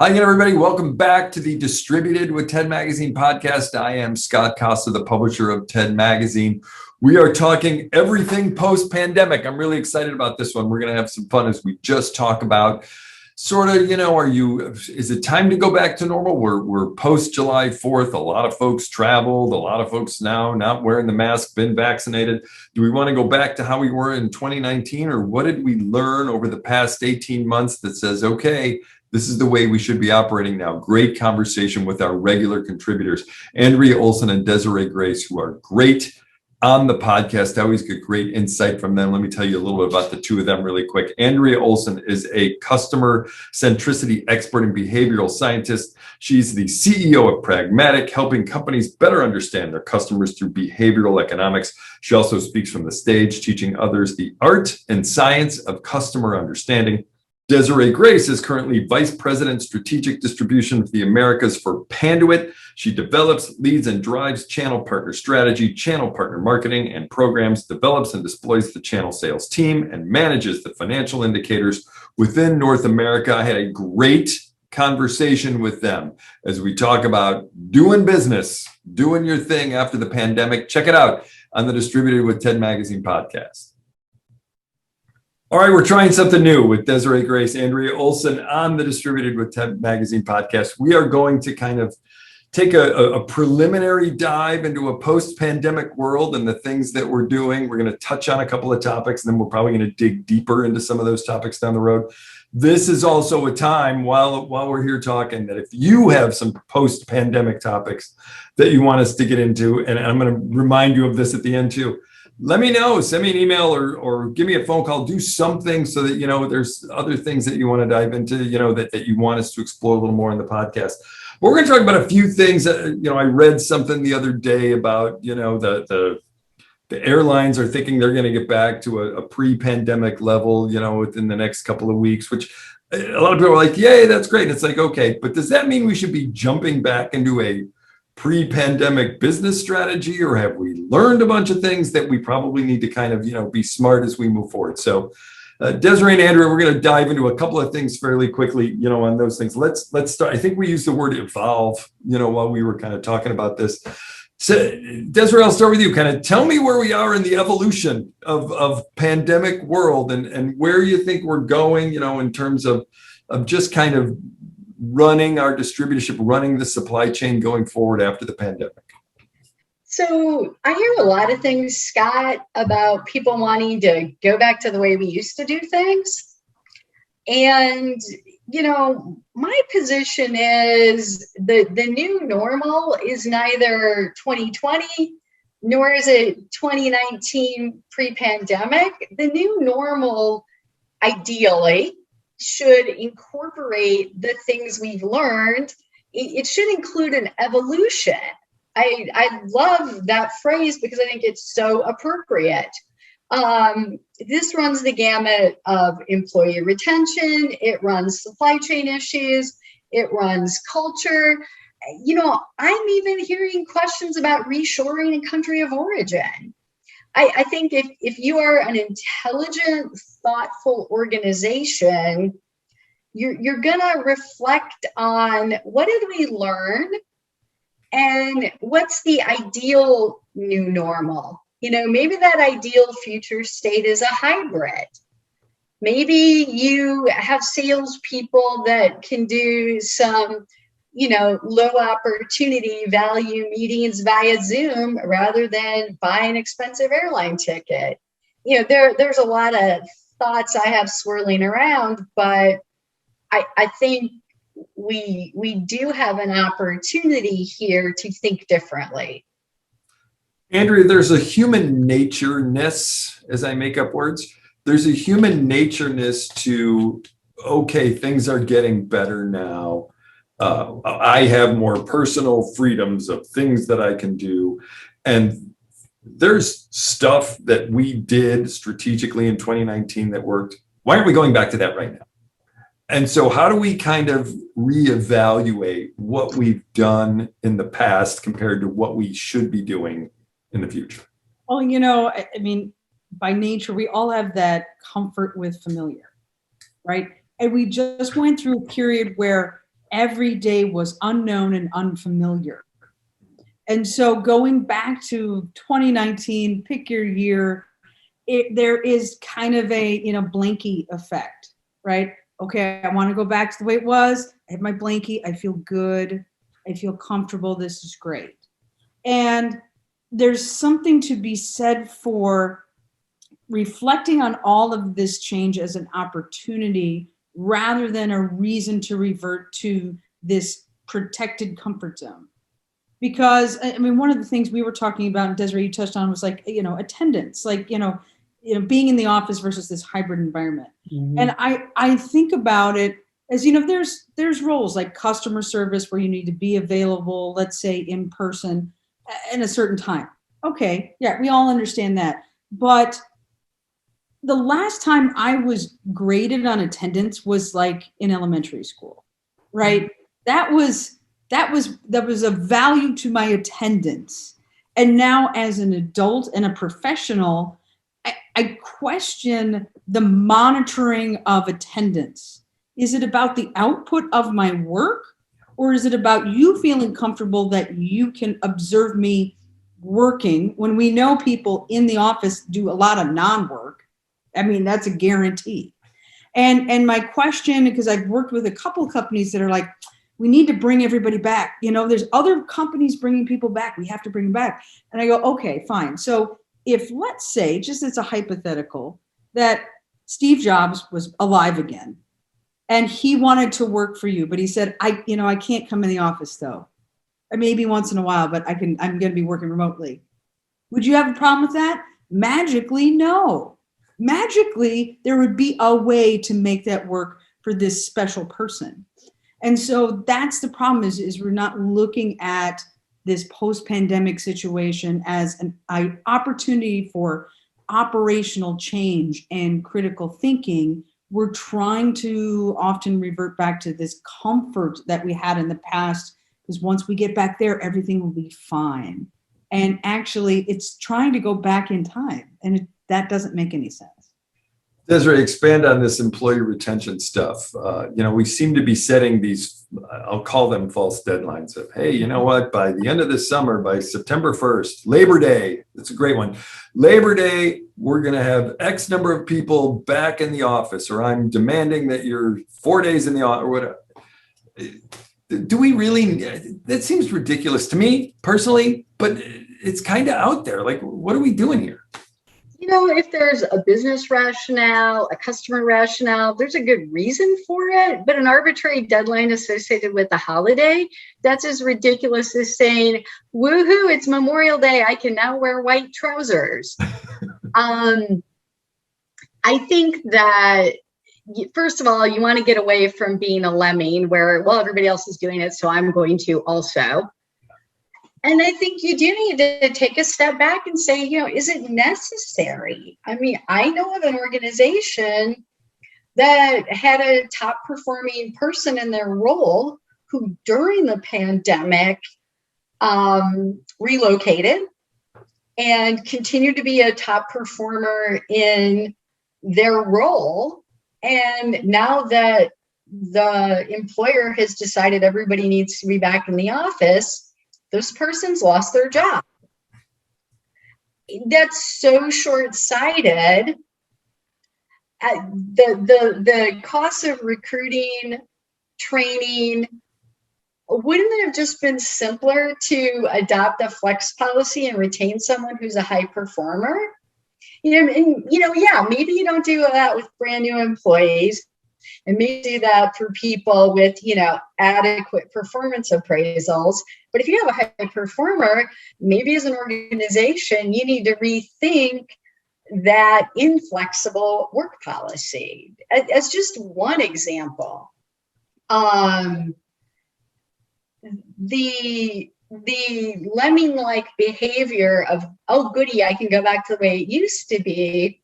Hi again, everybody. Welcome back to the Distributed with TED Magazine podcast. I am Scott Costa, the publisher of TED Magazine. We are talking everything post-pandemic. I'm really excited about this one. We're going to have some fun as we just talk about is it time to go back to normal? We're post July 4th. A lot of folks traveled. A lot of folks now not wearing the mask, been vaccinated. Do we want to go back to how we were in 2019? Or what did we learn over the past 18 months that says, okay, this is the way we should be operating now? Great conversation with our regular contributors, Andrea Olson and Desiree Grace, who are great on the podcast. I always get great insight from them. Let me tell you a little bit about the two of them really quick. Andrea Olson is a customer-centricity expert and behavioral scientist. She's the CEO of Pragmadik, helping companies better understand their customers through behavioral economics. She also speaks from the stage, teaching others the art and science of customer understanding. Desiree Grace is currently Vice President, Strategic Distribution of the Americas for Panduit. She develops, leads, and drives channel partner strategy, channel partner marketing, and programs, develops and deploys the channel sales team, and manages the financial indicators within North America. I had a great conversation with them as we talk about doing business, doing your thing after the pandemic. Check it out on the Distributed with TED Magazine podcast. All right, we're trying something new with Desiree Grace, Andrea Olson on the Distributed with TED Magazine podcast. We are going to kind of take a preliminary dive into a post-pandemic world and the things that we're doing. We're going to touch on a couple of topics, and then we're probably going to dig deeper into some of those topics down the road. This is also a time while we're here talking that if you have some post-pandemic topics that you want us to get into, and I'm going to remind you of this at the end too, let me know, send me an email or give me a phone call, do something so that, there's other things that you want to dive into, that you want us to explore a little more in the podcast. But we're going to talk about a few things that, I read something the other day about, the airlines are thinking they're going to get back to a pre-pandemic level, within the next couple of weeks, which a lot of people are like, yay, that's great. And it's like, okay, but does that mean we should be jumping back into a pre-pandemic business strategy, or have we learned a bunch of things that we probably need to kind of, be smart as we move forward? So Desiree and Andrea, we're going to dive into a couple of things fairly quickly, on those things. Let's start. I think we used the word evolve, while we were kind of talking about this. So Desiree, I'll start with you. Kind of tell me where we are in the evolution of pandemic world and where you think we're going, in terms of just kind of running our distributorship, running the supply chain going forward after the pandemic. So I hear a lot of things, Scott, about people wanting to go back to the way we used to do things. And, my position is the new normal is neither 2020 nor is it 2019 pre-pandemic. The new normal, ideally, should incorporate the things we've learned. It should include an evolution. I love that phrase because I think it's so appropriate. This runs the gamut of employee retention. It runs supply chain issues. It runs culture. I'm even hearing questions about reshoring and country of origin. I think if you are an intelligent, thoughtful organization, you're going to reflect on what did we learn and what's the ideal new normal. Maybe that ideal future state is a hybrid. Maybe you have salespeople that can do some low opportunity value meetings via Zoom rather than buy an expensive airline ticket. There's a lot of thoughts I have swirling around, but I think we do have an opportunity here to think differently. Andrea, there's a human nature-ness, as I make up words, there's a human nature-ness to, okay, things are getting better now. I have more personal freedoms of things that I can do. And there's stuff that we did strategically in 2019 that worked. Why aren't we going back to that right now? And so how do we kind of reevaluate what we've done in the past compared to what we should be doing in the future? Well, I mean, by nature, we all have that comfort with familiar, right? And we just went through a period where every day was unknown and unfamiliar. And so going back to 2019, pick your year, there is kind of a, blankie effect, right? Okay, I want to go back to the way it was. I have my blankie. I feel good. I feel comfortable. This is great. And there's something to be said for reflecting on all of this change as an opportunity rather than a reason to revert to this protected comfort zone. Because, I mean, one of the things we were talking about, and Desiree, you touched on, was like, attendance, like, being in the office versus this hybrid environment. Mm-hmm. And I think about it as, there's roles like customer service where you need to be available, let's say in person in a certain time. Okay, yeah, we all understand that. But the last time I was graded on attendance was like in elementary school, right? That was a value to my attendance. And now as an adult and a professional, I question the monitoring of attendance. Is it about the output of my work, or is it about you feeling comfortable that you can observe me working when we know people in the office do a lot of non-work? I mean, that's a guarantee. And my question, because I've worked with a couple of companies that are like, we need to bring everybody back. There's other companies bringing people back. We have to bring them back. And I go, okay, fine. So if, let's say, just as a hypothetical, that Steve Jobs was alive again and he wanted to work for you, but he said, I can't come in the office though. Maybe once in a while, but I'm going to be working remotely. Would you have a problem with that? Magically, no. Magically, there would be a way to make that work for this special person. And so that's the problem is we're not looking at this post-pandemic situation as an opportunity for operational change and critical thinking. We're trying to often revert back to this comfort that we had in the past, because once we get back there, everything will be fine. And actually, it's trying to go back in time, and that doesn't make any sense. Desiree, expand on this employee retention stuff. We seem to be setting these, I'll call them false deadlines of, hey, you know what, by the end of this summer, by September 1st, Labor Day, that's a great one. Labor Day, we're going to have X number of people back in the office, or I'm demanding that you're 4 days in the office, or whatever. Do we really, that seems ridiculous to me personally, but it's kind of out there. Like, what are we doing here? If there's a business rationale, a customer rationale, there's a good reason for it. But an arbitrary deadline associated with a holiday, that's as ridiculous as saying, woohoo, it's Memorial Day, I can now wear white trousers. I think that, first of all, you want to get away from being a lemming where, well, everybody else is doing it, so I'm going to also. And I think you do need to take a step back and say, is it necessary? I mean, I know of an organization that had a top performing person in their role who during the pandemic relocated and continued to be a top performer in their role. And now that the employer has decided everybody needs to be back in the office, those persons lost their job. That's so short-sighted. The cost of recruiting, training, wouldn't it have just been simpler to adopt a flex policy and retain someone who's a high performer? Yeah, maybe you don't do that with brand new employees, and maybe do that for people with, adequate performance appraisals. But if you have a high performer, maybe as an organization, you need to rethink that inflexible work policy. As just one example. The lemming-like behavior of, oh, goody, I can go back to the way it used to be.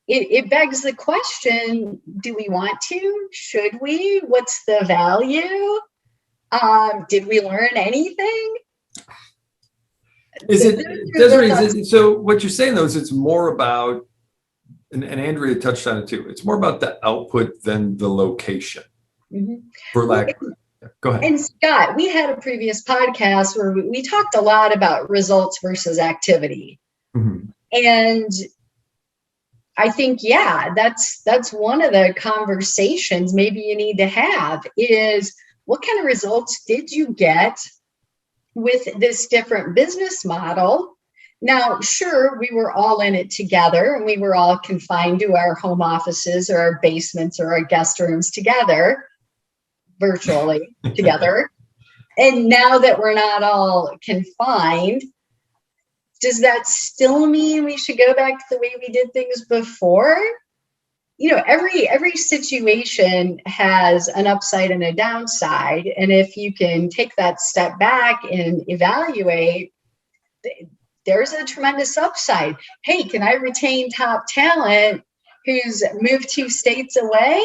It begs the question, do we want to? Should we? What's the value? Did we learn anything? Desiree, so what you're saying, though, is it's more about, and Andrea touched on it too, it's more about the output than the location. Mm-hmm. For lack, Go ahead. And Scott, we had a previous podcast where we talked a lot about results versus activity. Mm-hmm. And I think, yeah, that's one of the conversations maybe you need to have is what kind of results did you get with this different business model? Now, sure, we were all in it together and we were all confined to our home offices or our basements or our guest rooms together, virtually together. And now that we're not all confined, does that still mean we should go back to the way we did things before? You know, every situation has an upside and a downside. And if you can take that step back and evaluate, there's a tremendous upside. Hey, can I retain top talent who's moved 2 states away?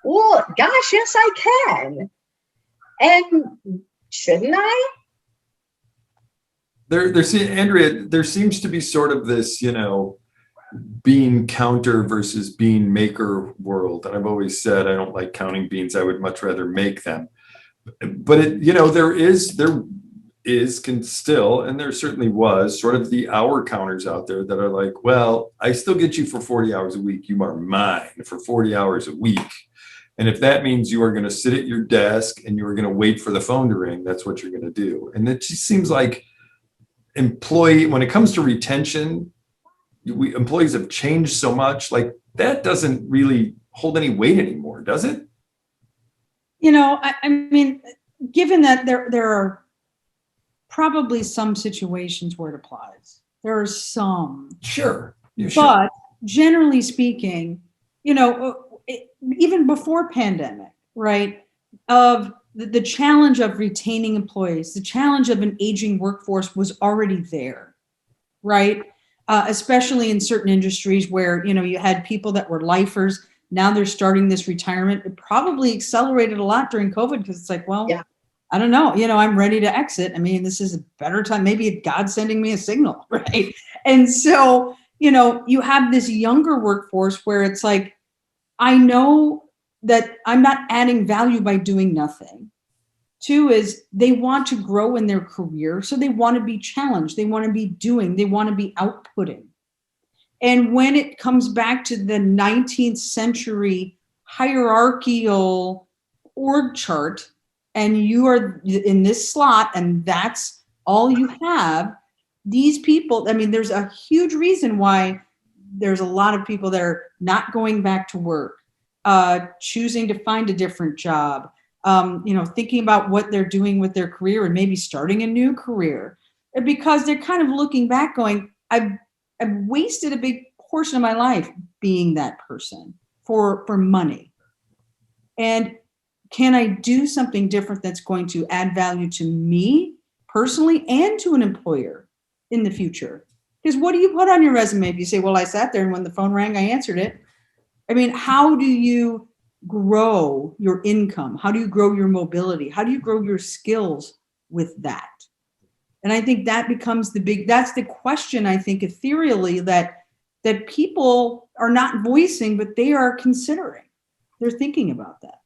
Well, gosh, yes, I can. And shouldn't I? Andrea, there seems to be sort of this, bean counter versus bean maker world. And I've always said I don't like counting beans. I would much rather make them. But can still, and there certainly was sort of the hour counters out there that are like, well, I still get you for 40 hours a week. You are mine for 40 hours a week. And if that means you are going to sit at your desk and you are going to wait for the phone to ring, that's what you're going to do. And it just seems like when it comes to retention, employees have changed so much, like that doesn't really hold any weight anymore, does it? I mean, given that there are probably some situations where it applies. There are some. Sure. But generally speaking, even before pandemic, right, of the challenge of retaining employees, the challenge of an aging workforce was already there, right? Especially in certain industries where, you had people that were lifers. Now they're starting this retirement. It probably accelerated a lot during COVID because it's like, well, yeah. I don't know, I'm ready to exit. I mean, this is a better time. Maybe God's sending me a signal, right? And so, you have this younger workforce where it's like, I know that I'm not adding value by doing nothing. 2 is they want to grow in their career. So they want to be challenged. They want to be doing, they want to be outputting. And when it comes back to the 19th century hierarchical org chart, and you are in this slot and that's all you have, these people, I mean, there's a huge reason why there's a lot of people that are not going back to work, choosing to find a different job, thinking about what they're doing with their career and maybe starting a new career, because they're kind of looking back going, I've wasted a big portion of my life being that person for money. And can I do something different that's going to add value to me personally and to an employer in the future? Because what do you put on your resume if you say, well, I sat there and when the phone rang, I answered it? I mean, how do you grow your income? How do you grow your mobility? How do you grow your skills with that? And I think that becomes that's the question, I think, ethereally that people are not voicing, but they are considering. They're thinking about that.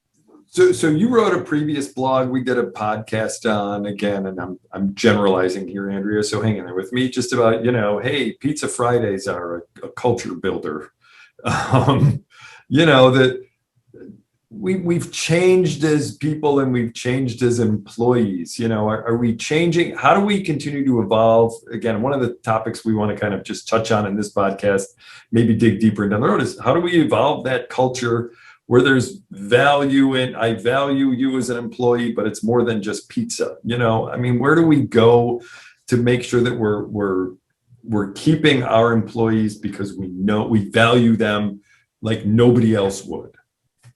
So you wrote a previous blog. We did a podcast on, again, and I'm generalizing here, Andrea, so hang in there with me, just about, hey, Pizza Fridays are a culture builder. That we've changed as people and we've changed as employees. Are we changing? How do we continue to evolve? Again, one of the topics we want to kind of just touch on in this podcast, maybe dig deeper down the road, is how do we evolve that culture where there's value in, I value you as an employee, but it's more than just pizza. I mean, where do we go to make sure that we're keeping our employees because we know we value them like nobody else would?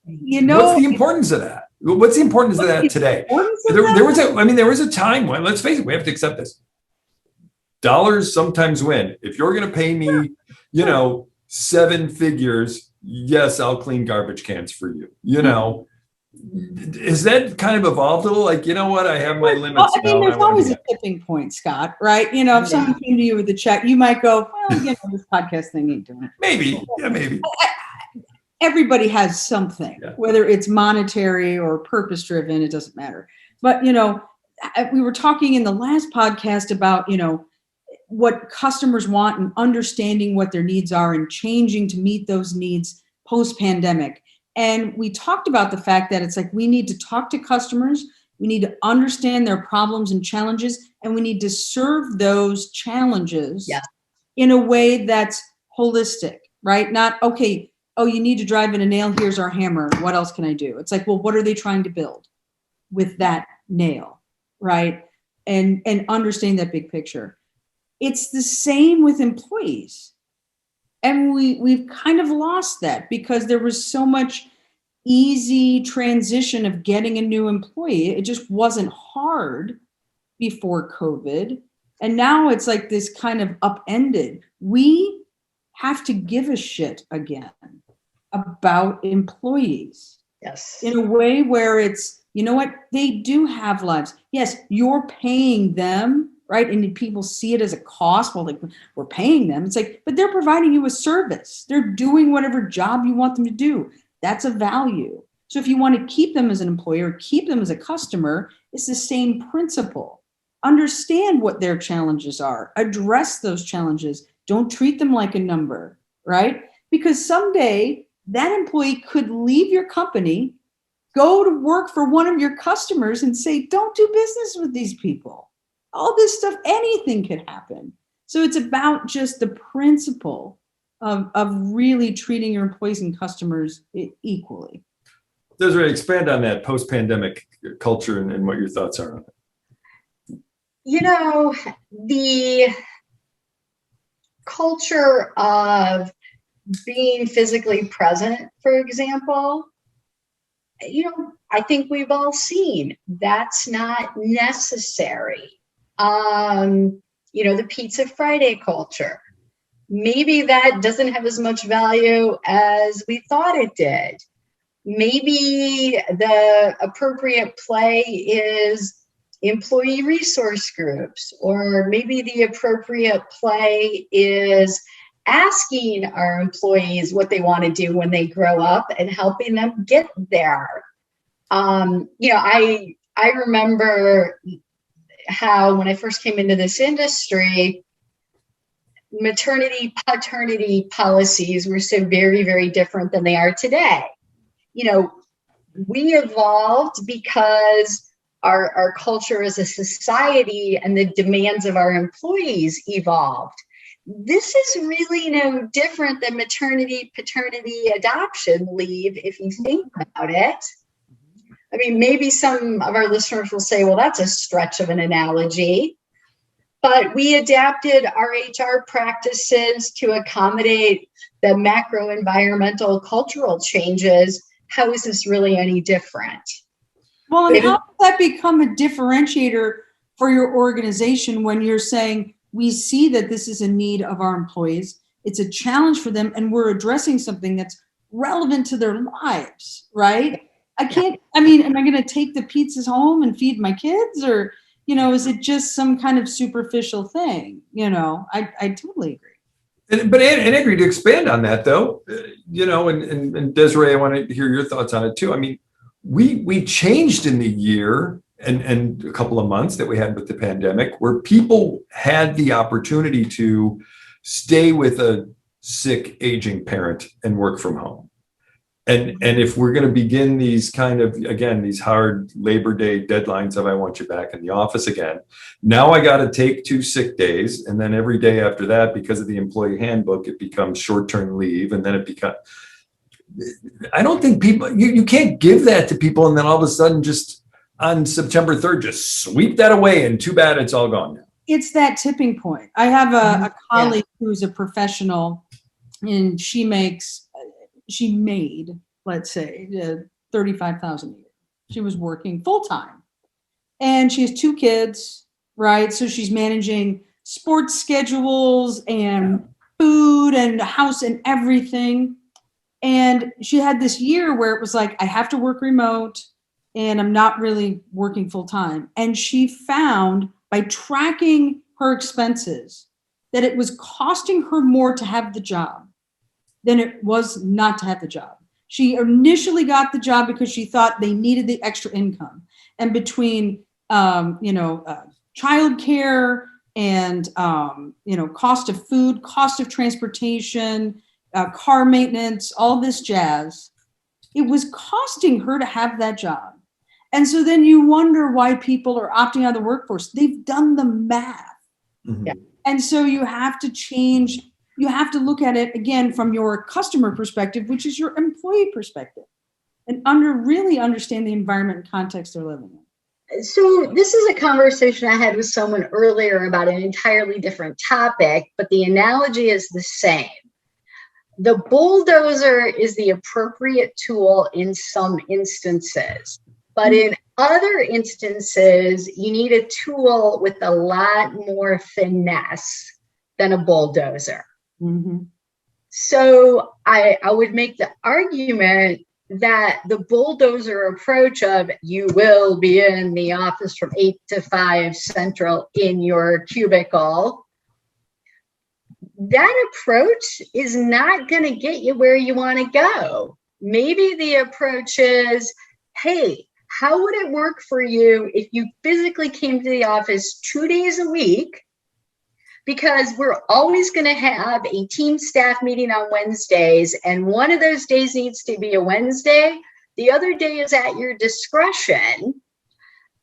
What's the importance of that? What's the importance of that today? There was a time when, let's face it, we have to accept this. Dollars sometimes win. If you're going to pay me, 7 figures, yes, I'll clean garbage cans for you. Is that kind of evolved a little? Like, what? I have my limits. I mean, there's always a tipping point, Scott, right? If someone came to you with a check, you might go, well, this podcast thing ain't doing it. Maybe. Yeah, maybe. everybody has something, whether it's monetary or purpose driven, it doesn't matter. But, we were talking in the last podcast about, what customers want and understanding what their needs are and changing to meet those needs post-pandemic. And we talked about the fact that it's like we need to talk to customers, we need to understand their problems and challenges, and we need to serve those challenges in a way that's holistic, right? Not, okay, oh, you need to drive in a nail, here's our hammer, what else can I do? It's like, well, what are they trying to build with that nail, right? And understanding that big picture. It's the same with employees. And we've kind of lost that because there was so much easy transition of getting a new employee. It just wasn't hard before COVID. And now it's like this kind of upended. We have to give a shit again about employees. Yes. In a way where it's, you know what, they do have lives. Yes, you're paying them, right? And people see it as a cost. Well, like, we're paying them. It's like, but they're providing you a service. They're doing whatever job you want them to do. That's a value. So if you want to keep them as an employer, keep them as a customer, it's the same principle. Understand what their challenges are. Address those challenges. Don't treat them like a number, right? Because someday that employee could leave your company, go to work for one of your customers and say, don't do business with these people. All this stuff, anything could happen. So it's about just the principle of really treating your employees and customers equally. Desiree, expand on that post-pandemic culture and what your thoughts are on it. The culture of being physically present, for example, I think we've all seen that's not necessary. The Pizza Friday culture. Maybe that doesn't have as much value as we thought it did. Maybe the appropriate play is employee resource groups, or maybe the appropriate play is asking our employees what they want to do when they grow up and helping them get there. I remember how when I first came into this industry, maternity, paternity policies were so very, very different than they are today. We evolved because our culture as a society and the demands of our employees evolved. This is really no different than maternity, paternity, adoption leave, if you think about it. I mean, maybe some of our listeners will say, well, that's a stretch of an analogy. But we adapted our HR practices to accommodate the macro environmental cultural changes. How is this really any different? Well, and how does that become a differentiator for your organization when you're saying, we see that this is a need of our employees, it's a challenge for them, and we're addressing something that's relevant to their lives, right? Am I going to take the pizzas home and feed my kids, or, is it just some kind of superficial thing? I totally agree. But Andrea, to expand on that though, and Desiree, I want to hear your thoughts on it too. I mean, we changed in the year and a couple of months that we had with the pandemic, where people had the opportunity to stay with a sick, aging parent and work from home. And if we're going to begin these kind of, again, these hard Labor Day deadlines of I want you back in the office again, now I got to take 2 sick days. And then every day after that, because of the employee handbook, it becomes short-term leave. And then it becomes, I don't think people, you can't give that to people and then all of a sudden just on September 3rd, just sweep that away and too bad it's all gone now. It's that tipping point. I have a colleague who's a professional, and she made, let's say, $35,000 a year. She was working full time, and she has 2 kids, right? So she's managing sports schedules and food and house and everything. And she had this year where it was like, I have to work remote and I'm not really working full time. And she found by tracking her expenses that it was costing her more to have the job than it was not to have the job. She initially got the job because she thought they needed the extra income. And between, childcare and, cost of food, cost of transportation, car maintenance, all this jazz, it was costing her to have that job. And so then you wonder why people are opting out of the workforce. They've done the math. Mm-hmm. Yeah. And so you have to change. You have to look at it again from your customer perspective, which is your employee perspective, and really understand the environment and context they're living in. So this is a conversation I had with someone earlier about an entirely different topic, but the analogy is the same. The bulldozer is the appropriate tool in some instances, but in other instances, you need a tool with a lot more finesse than a bulldozer. Mm-hmm. So I would make the argument that the bulldozer approach of you will be in the office from 8 to 5 Central in your cubicle, that approach is not going to get you where you want to go. Maybe the approach is, hey, how would it work for you if you physically came to the office 2 days a week? Because we're always going to have a team staff meeting on Wednesdays, and one of those days needs to be a Wednesday. The other day is at your discretion.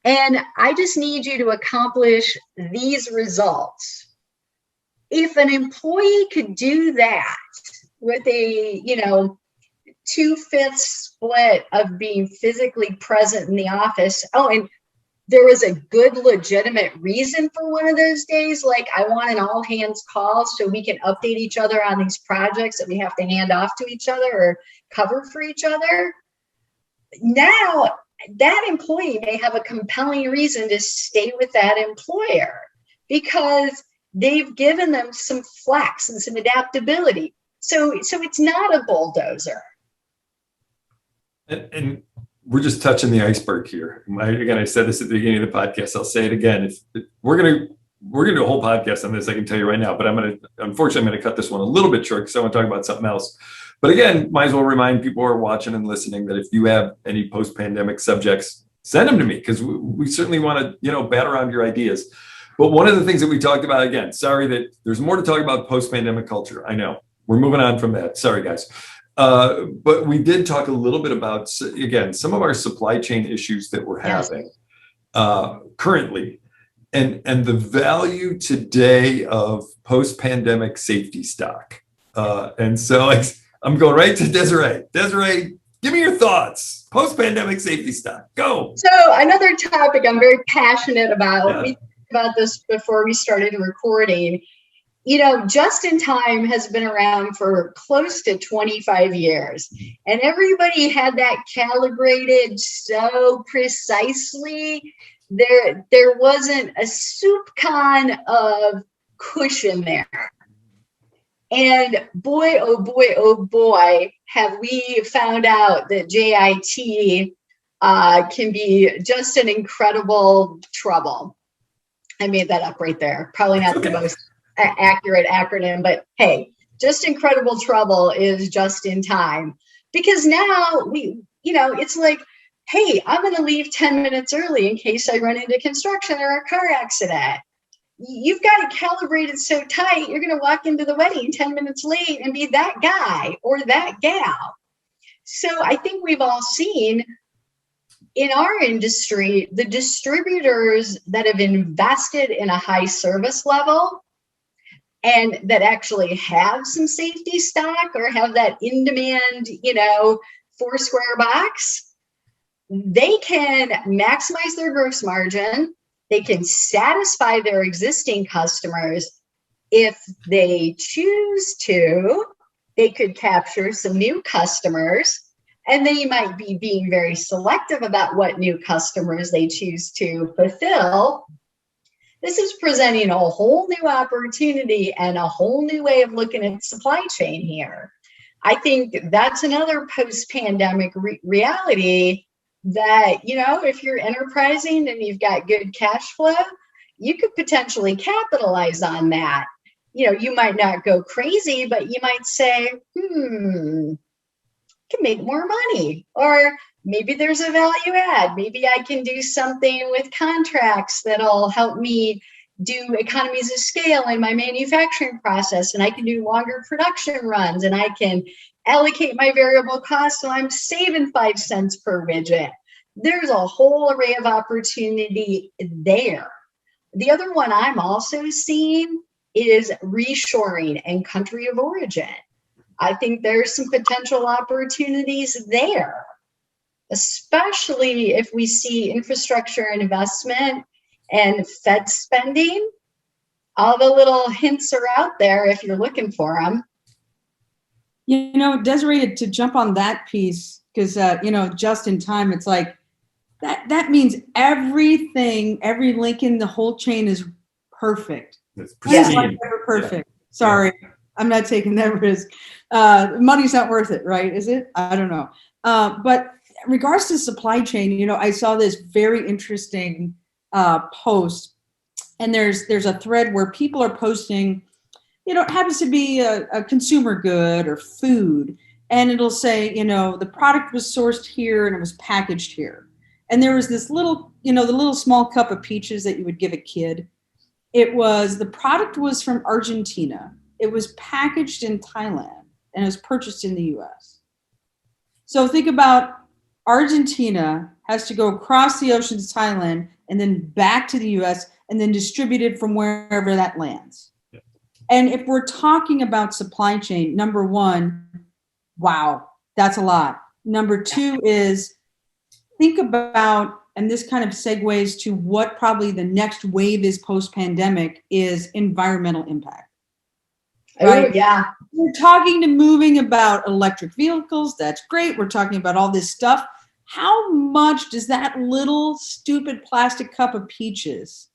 And I just need you to accomplish these results. If an employee could do that with a, 2/5 split of being physically present in the office. Oh, and there was a good legitimate reason for one of those days. Like I want an all hands call so we can update each other on these projects that we have to hand off to each other or cover for each other. Now that employee may have a compelling reason to stay with that employer because they've given them some flex and some adaptability. So it's not a bulldozer. And we're just touching the iceberg here. Again, I said this at the beginning of the podcast. I'll say it again. We're gonna do a whole podcast on this. I can tell you right now. But unfortunately, I'm gonna cut this one a little bit short because I want to talk about something else. But again, might as well remind people who are watching and listening that if you have any post-pandemic subjects, send them to me because we certainly want to bat around your ideas. But one of the things that we talked about, again, sorry that there's more to talk about post-pandemic culture. I know we're moving on from that. Sorry, guys. But we did talk a little bit about, again, some of our supply chain issues that we're having currently and the value today of post-pandemic safety stock. And so I'm going right to Desiree. Desiree, give me your thoughts. Post-pandemic safety stock. Go. So another topic I'm very passionate about. Yeah. We talked about this before we started recording. Just in time has been around for close to 25 years, and everybody had that calibrated so precisely. There wasn't a soup con of cushion there. And boy, oh boy, have we found out that JIT can be just an incredible trouble. I made that up right there. Probably not the most accurate acronym, but hey, just incredible trouble is just in time. Because now it's like, hey, I'm going to leave 10 minutes early in case I run into construction or a car accident. You've got it calibrated so tight, you're going to walk into the wedding 10 minutes late and be that guy or that gal. So I think we've all seen in our industry, the distributors that have invested in a high service level and that actually have some safety stock or have that in-demand, 4 square box, they can maximize their gross margin. They can satisfy their existing customers. If they choose to, they could capture some new customers, and they might be being very selective about what new customers they choose to fulfill. This is presenting a whole new opportunity and a whole new way of looking at supply chain here. I think that's another post-pandemic reality that, if you're enterprising and you've got good cash flow, you could potentially capitalize on that. You might not go crazy, but you might say, can make more money. Or maybe there's a value add. Maybe I can do something with contracts that'll help me do economies of scale in my manufacturing process, and I can do longer production runs, and I can allocate my variable costs so I'm saving 5 cents per widget. There's a whole array of opportunity there. The other one I'm also seeing is reshoring and country of origin. I think there's some potential opportunities there, especially if we see infrastructure and investment and Fed spending. All the little hints are out there if you're looking for them. You know, Desiree, to jump on that piece, because, you know, just in time, it's like, that means everything, every link in the whole chain is perfect. It's Like perfect. Yeah. Sorry, yeah. I'm not taking that risk. Money's not worth it, right? Is it? I don't know. But in regards to supply chain, you know, I saw this very interesting post, and there's a thread where people are posting, you know, it happens to be a consumer good or food, and it'll say, you know, the product was sourced here and it was packaged here. And there was this little, you know, the little small cup of peaches that you would give a kid. The product was from Argentina. It was packaged in Thailand and it was purchased in the US. So think about Argentina has to go across the ocean to Thailand and then back to the US and then distributed from wherever that lands. Yeah. And if we're talking about supply chain, number one, wow, that's a lot. Number two is, think about, and this kind of segues to what probably the next wave is post-pandemic, is environmental impact. Right? Oh, yeah. We're talking to moving about electric vehicles. That's great. We're talking about all this stuff. How much does that little stupid plastic cup of peaches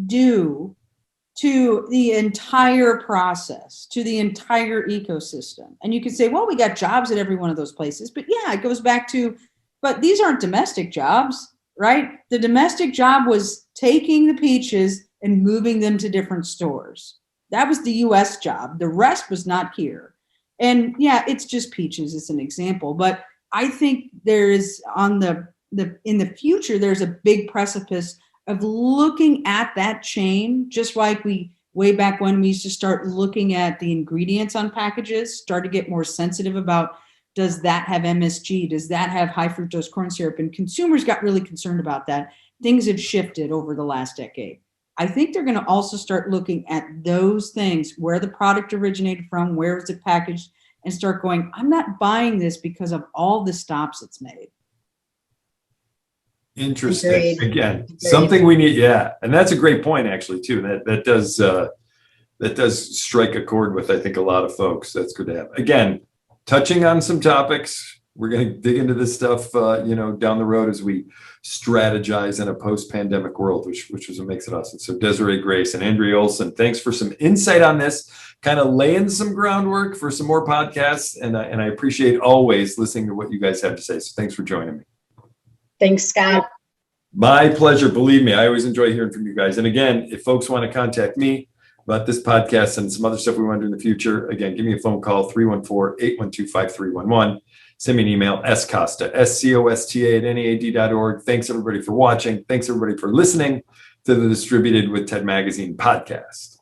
do to the entire process, to the entire ecosystem? And you could say, well, we got jobs at every one of those places. But yeah, it goes back to, but these aren't domestic jobs, right? The domestic job was taking the peaches and moving them to different stores. That was the US job. The rest was not here. And yeah, it's just peaches. It's an example. But I think there is in the future, there's a big precipice of looking at that chain, just like way back when we used to start looking at the ingredients on packages, start to get more sensitive about, does that have MSG? Does that have high fructose corn syrup? And consumers got really concerned about that. Things have shifted over the last decade. I think they're going to also start looking at those things, where the product originated from, where is it packaged, and start going, I'm not buying this because of all the stops it's made. Interesting. Agreed. Again, Agreed. Something we need. Yeah. And that's a great point, actually, too. That does strike a chord with, I think, a lot of folks. That's good to have. Again, touching on some topics. We're going to dig into this stuff, down the road as we strategize in a post-pandemic world, which is what makes it awesome. So Desiree Grace and Andrea Olson, thanks for some insight on this, kind of laying some groundwork for some more podcasts. And I appreciate always listening to what you guys have to say. So thanks for joining me. Thanks, Scott. My pleasure. Believe me, I always enjoy hearing from you guys. And again, if folks want to contact me about this podcast and some other stuff we want to do in the future, again, give me a phone call, 314-812-5311. Send me an email, scosta, scosta@nead.org. Thanks, everybody, for watching. Thanks, everybody, for listening to the Distributed with TED Magazine podcast.